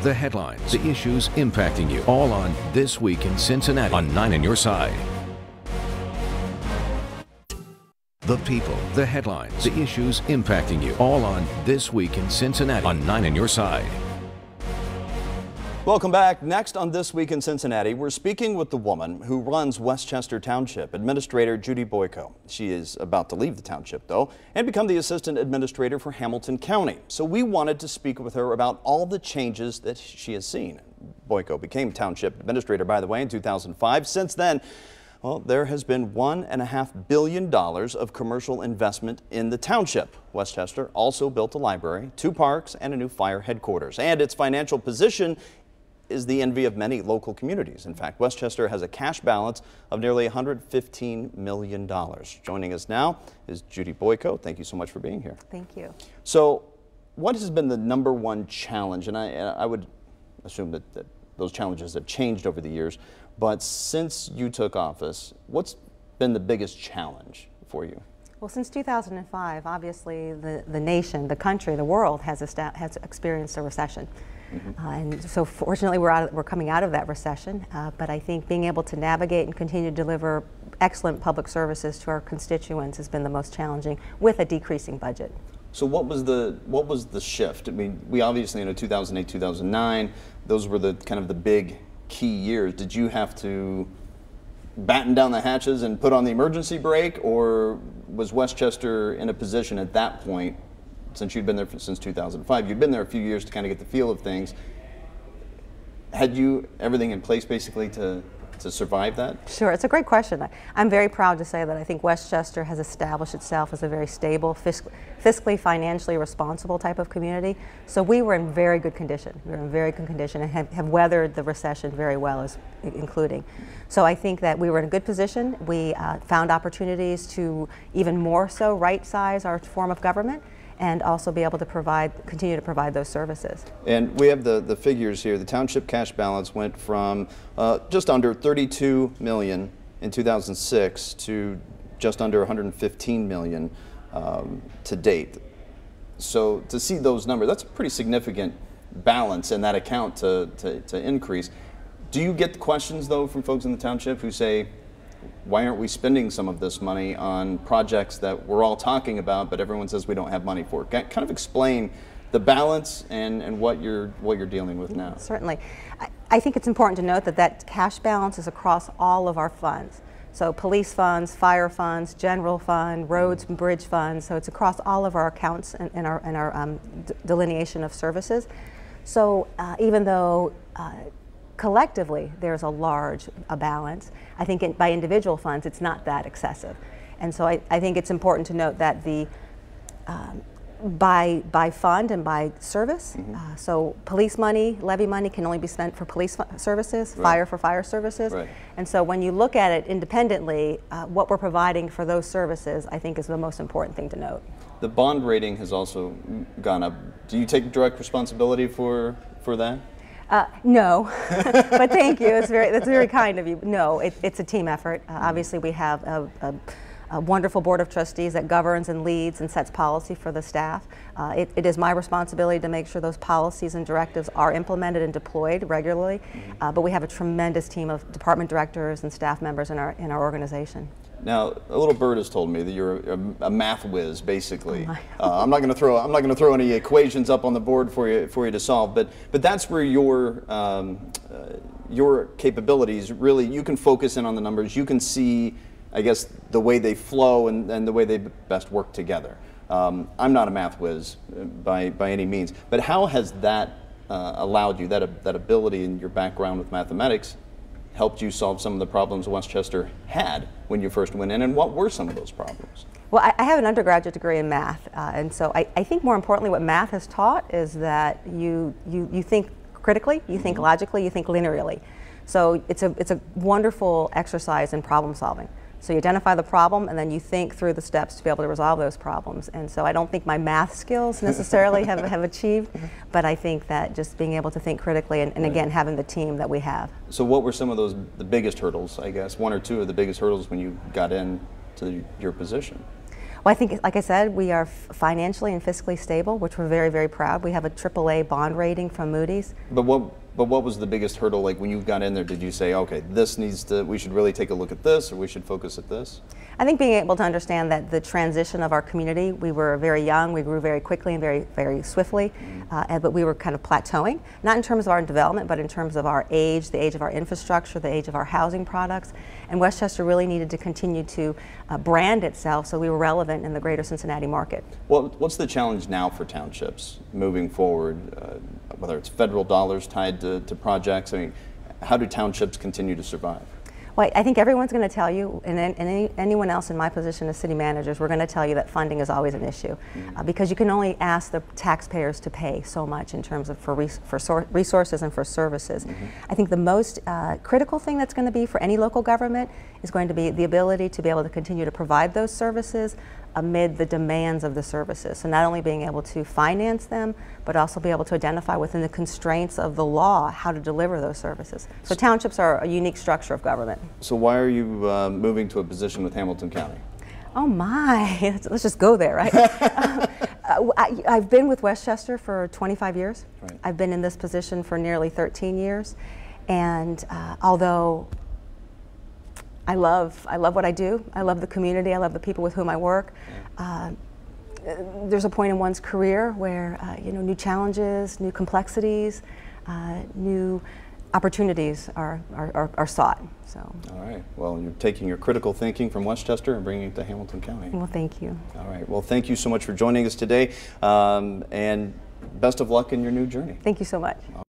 the headlines, the issues impacting you, all on This Week in Cincinnati on 9 on Your Side. The people, the headlines, the issues impacting you, all on This Week in Cincinnati on 9 on Your Side. Welcome back. Next on This Week in Cincinnati, we're speaking with the woman who runs West Chester Township, Administrator Judi Boyko. She is about to leave the township, though, and become the Assistant Administrator for Hamilton County. So we wanted to speak with her about all the changes that she has seen. Boyko became Township Administrator, by the way, in 2005. Since then, well, there has been $1.5 billion of commercial investment in the township. West Chester also built a library, 2 parks, and a new fire headquarters. And its financial position is the envy of many local communities. In fact, West Chester has a cash balance of nearly $115 million. Joining us now is Judi Boyko. Thank you so much for being here. Thank you. So, what has been the #1 challenge? And I would assume that those challenges have changed over the years, but since you took office, what's been the biggest challenge for you? Well, since 2005, obviously the nation, the country, the world has experienced a recession. And so fortunately we're coming out of that recession, but I think being able to navigate and continue to deliver excellent public services to our constituents has been the most challenging with a decreasing budget. So what was the shift? I mean, we obviously, 2008, 2009, those were the kind of the big key years. Did you have to batten down the hatches and put on the emergency brake, or was West Chester in a position at that point, since you'd been there since 2005, you'd been there a few years to kind of get the feel of things, had you everything in place basically to survive that? Sure, it's a great question. I'm very proud to say that I think West Chester has established itself as a very stable, fiscally, financially responsible type of community. So we were in very good condition. We were in very good condition and have weathered the recession very well, including. So I think that we were in a good position. We found opportunities to even more so right-size our form of government and also be able to continue to provide those services. And we have the figures here. The township cash balance went from just under $32 million in 2006 to just under $115 million to date. So to see those numbers, that's a pretty significant balance in that account to increase. Do you get the questions, though, from folks in the township who say, why aren't we spending some of this money on projects that we're all talking about, but everyone says we don't have money for? Kind of explain the balance and what you're dealing with now. Certainly. I think it's important to note that cash balance is across all of our funds. So police funds, fire funds, general fund, roads and bridge funds. So it's across all of our accounts and our delineation of services. So even though collectively there's a large balance, I think by individual funds it's not that excessive. And so I think it's important to note that by fund and by service, so police money, levy money can only be spent for police services, fire for fire services. And so when you look at it independently, what we're providing for those services I think is the most important thing to note. The bond rating has also gone up. Do you take direct responsibility for that? No, but thank you. That's very kind of you. No, it's a team effort. Obviously, we have a wonderful board of trustees that governs and leads and sets policy for the staff. It is my responsibility to make sure those policies and directives are implemented and deployed regularly. But we have a tremendous team of department directors and staff members in our organization. Now, a little bird has told me that you're a math whiz, basically. I'm not going to throw any equations up on the board for you to solve, but that's where your capabilities really, you can focus in on the numbers. You can see, I guess, the way they flow and the way they best work together. I'm not a math whiz by any means, but how has that allowed you, that ability and your background with mathematics, helped you solve some of the problems West Chester had when you first went in, and what were some of those problems? Well, I have an undergraduate degree in math, and so I think more importantly what math has taught is that you think critically, you think logically, you think linearly. So it's a wonderful exercise in problem solving. So you identify the problem and then you think through the steps to be able to resolve those problems. And so I don't think my math skills necessarily have achieved, but I think that just being able to think critically and again having the team that we have. So what were some of the biggest hurdles, I guess, one or two of the biggest hurdles when you got into your position? Well, I think, like I said, we are financially and fiscally stable, which we're very, very proud. We have a AAA bond rating from Moody's. But what was the biggest hurdle, like when you got in there? Did you say, okay, we should really take a look at this, or we should focus at this? I think being able to understand that the transition of our community, we were very young, we grew very quickly and very, very swiftly, but we were kind of plateauing, not in terms of our development, but in terms of our age, the age of our infrastructure, the age of our housing products. And West Chester really needed to continue to brand itself so we were relevant in the greater Cincinnati market. Well, what's the challenge now for townships moving forward, whether it's federal dollars tied to projects? I mean, how do townships continue to survive? Well, I think everyone's going to tell you, and anyone else in my position as city managers, we're going to tell you that funding is always an issue, because you can only ask the taxpayers to pay so much in terms of for resources and for services. I think the most critical thing that's going to be for any local government is going to be the ability to be able to continue to provide those services amid the demands of the services. So not only being able to finance them, but also be able to identify within the constraints of the law how to deliver those services. So townships are a unique structure of government. So why are you moving to a position with Hamilton County? Oh my, let's just go there, right? I've been with West Chester for 25 years. Right. I've been in this position for nearly 13 years. And although I love what I do, I love the community, I love the people with whom I work, there's a point in one's career where new challenges, new complexities, new opportunities are sought. So. All right. Well, you're taking your critical thinking from West Chester and bringing it to Hamilton County. Well, thank you. All right. Well, thank you so much for joining us today, and best of luck in your new journey. Thank you so much.